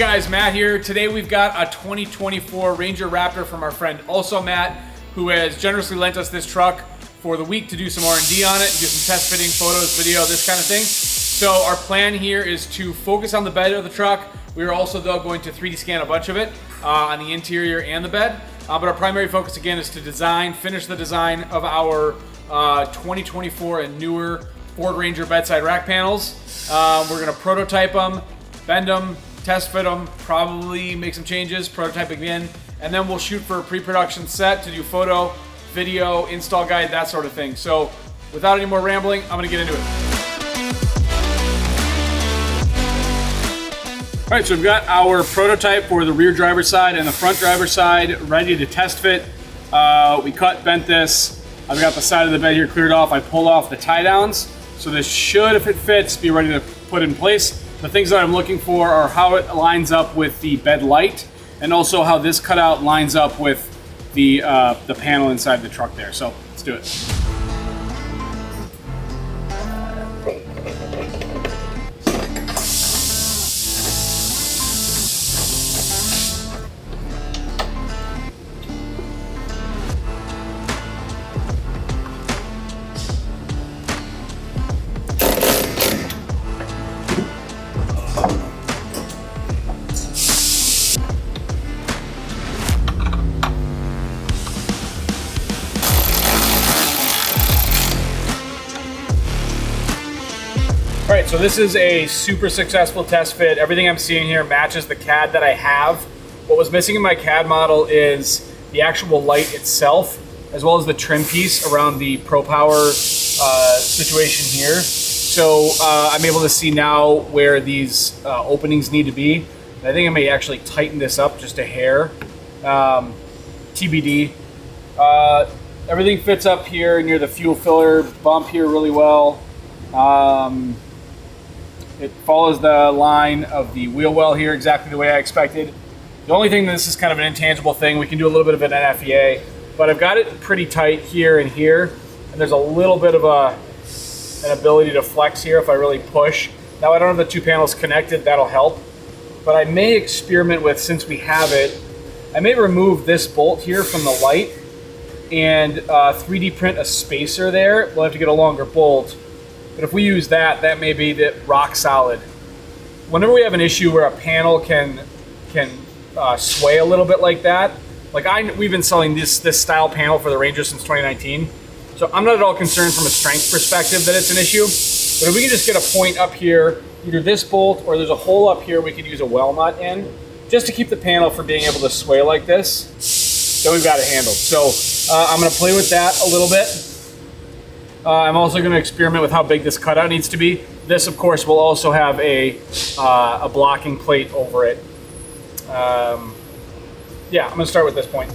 guys, Matt here. Today we've got a 2024 Ranger Raptor from our friend also Matt, who has generously lent us this truck for the week to do some R&D on it, and do some test fitting, photos, video, this kind of thing. So our plan here is to focus on the bed of the truck. We are also though going to 3D scan a bunch of it on the interior and the bed. But our primary focus again is to finish the design of our 2024 and newer Ford Ranger bedside rack panels. We're gonna prototype them, bend them, test fit them, probably make some changes, prototype again, and then we'll shoot for a pre-production set to do photo, video, install guide, that sort of thing. So without any more rambling, I'm gonna get into it. All right, so we've got our prototype for the rear driver's side and the front driver's side ready to test fit. We cut, bent this. I've got the side of the bed here cleared off. I pulled off the tie downs. So this should, if it fits, be ready to put in place. The things that I'm looking for are how it lines up with the bed light, and also how this cutout lines up with the panel inside the truck there. So let's do it. All right, so this is a super successful test fit. Everything I'm seeing here matches the CAD that I have. What was missing in my CAD model is the actual light itself, as well as the trim piece around the Pro Power situation here. So I'm able to see now where these openings need to be. And I think I may actually tighten this up just a hair. TBD. Everything fits up here near the fuel filler bump here really well. It follows the line of the wheel well here exactly the way I expected. The only thing, this is kind of an intangible thing, we can do a little bit of an NFEA, but I've got it pretty tight here and here, and there's a little bit of an ability to flex here if I really push. Now I don't have the two panels connected, that'll help, but I may experiment with, since we have it, I may remove this bolt here from the light and 3D print a spacer there. We'll have to get a longer bolt. But if we use that, that may be the rock solid. Whenever we have an issue where a panel can sway a little bit like that, like we've been selling this style panel for the Ranger since 2019, so I'm not at all concerned from a strength perspective that it's an issue. But if we can just get a point up here, either this bolt or there's a hole up here we could use a well nut in, just to keep the panel from being able to sway like this, then we've got it handled. So I'm gonna play with that a little bit. I'm also going to experiment with how big this cutout needs to be. This, of course, will also have a blocking plate over it. Yeah, I'm going to start with this point.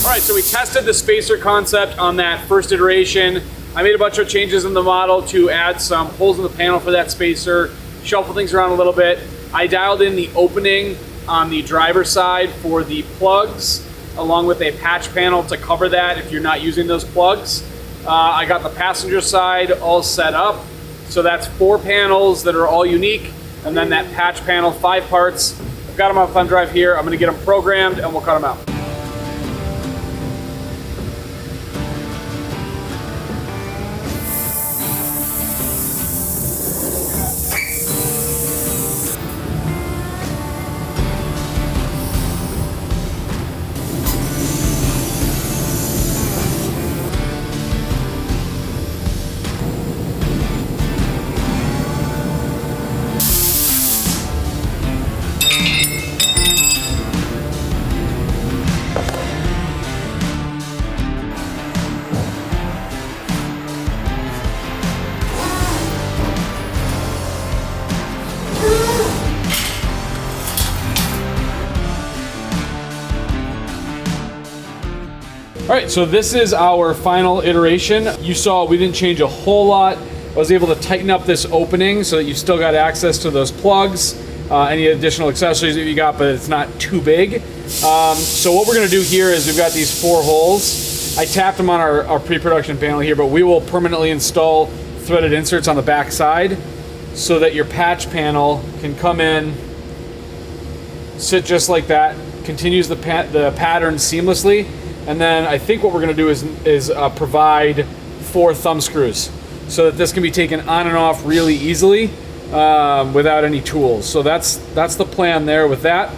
All right, so we tested the spacer concept on that first iteration. I made a bunch of changes in the model to add some holes in the panel for that spacer, shuffle things around a little bit. I dialed in the opening on the driver's side for the plugs, along with a patch panel to cover that if you're not using those plugs. I got the passenger side all set up. So that's 4 panels that are all unique, and then that patch panel, 5 parts. I've got them on thumb drive here. I'm gonna get them programmed and we'll cut them out. All right, so this is our final iteration. You saw we didn't change a whole lot. I was able to tighten up this opening so that you still got access to those plugs, any additional accessories that you got, but it's not too big. So what we're gonna do here is we've got these 4 holes. I tapped them on our pre-production panel here, but we will permanently install threaded inserts on the back side so that your patch panel can come in, sit just like that, continues the pattern seamlessly, and then I think what we're going to do is provide 4 thumb screws so that this can be taken on and off really easily without any tools. So that's the plan there with that.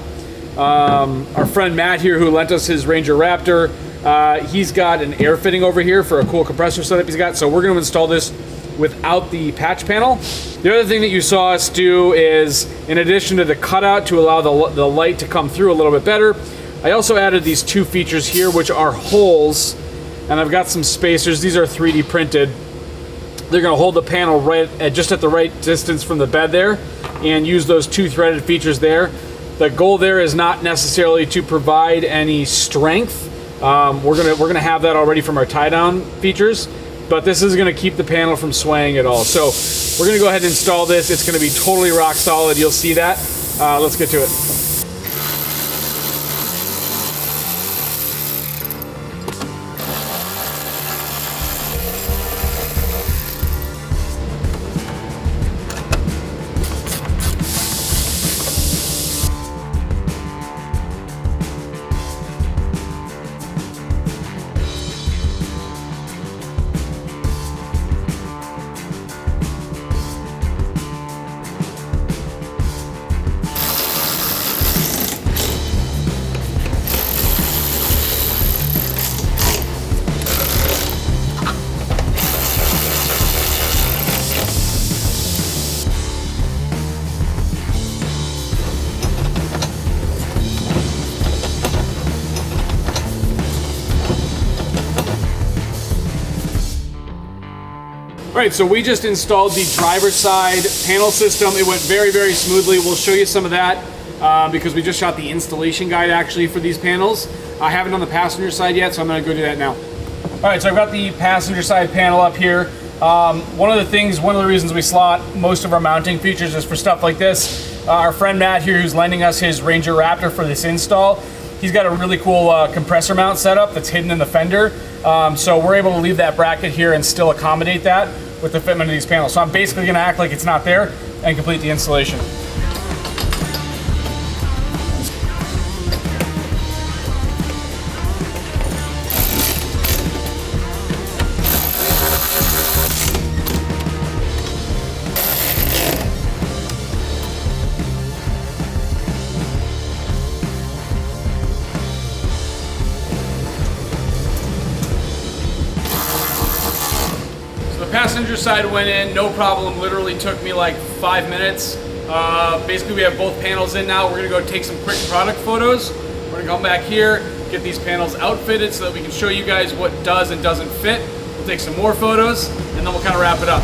Our friend Matt here, who lent us his Ranger Raptor, he's got an air fitting over here for a cool compressor setup he's got, so we're going to install this without the patch panel. The other thing that you saw us do is, in addition to the cutout to allow the light to come through a little bit better, I also added these 2 features here, which are holes, and I've got some spacers. These are 3D printed. They're going to hold the panel right just at the right distance from the bed there, and use those 2 threaded features there. The goal there is not necessarily to provide any strength. We're gonna have that already from our tie down features, but this is gonna keep the panel from swaying at all. So we're gonna go ahead and install this. It's gonna be totally rock solid. You'll see that. Let's get to it. All right, so we just installed the driver's side panel system. It went very, very smoothly. We'll show you some of that because we just shot the installation guide actually for these panels. I haven't done the passenger side yet, so I'm gonna go do that now. All right, so I've got the passenger side panel up here. One of the reasons we slot most of our mounting features is for stuff like this. Our friend Matt here, who's lending us his Ranger Raptor for this install, he's got a really cool compressor mount setup that's hidden in the fender. So we're able to leave that bracket here and still accommodate that with the fitment of these panels. So I'm basically gonna act like it's not there and complete the installation. Passenger side went in, no problem, literally took me like 5 minutes. Basically we have both panels in now. We're gonna go take some quick product photos. We're gonna come back here, get these panels outfitted so that we can show you guys what does and doesn't fit. We'll take some more photos and then we'll kind of wrap it up.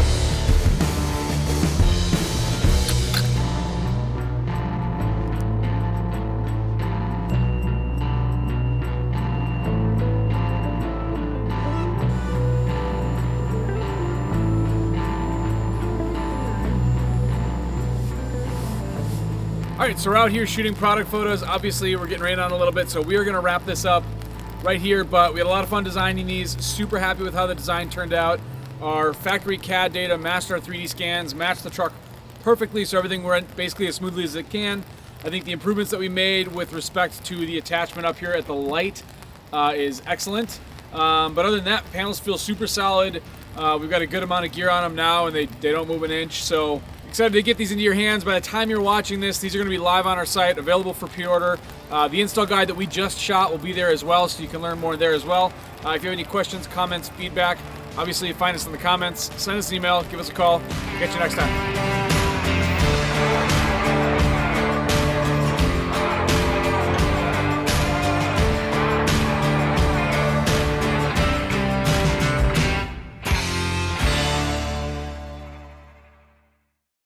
All right, so we're out here shooting product photos. Obviously, we're getting rained on a little bit, so we are gonna wrap this up right here, but we had a lot of fun designing these. Super happy with how the design turned out. Our factory CAD data matched our 3D scans, matched the truck perfectly, so everything went basically as smoothly as it can. I think the improvements that we made with respect to the attachment up here at the light is excellent. But other than that, panels feel super solid. We've got a good amount of gear on them now, and they don't move an inch, so excited to get these into your hands. By the time you're watching this, these are going to be live on our site, available for pre-order. The install guide that we just shot will be there as well, so you can learn more there as well. If you have any questions, comments, feedback, obviously find us in the comments, send us an email, give us a call. Catch you next time.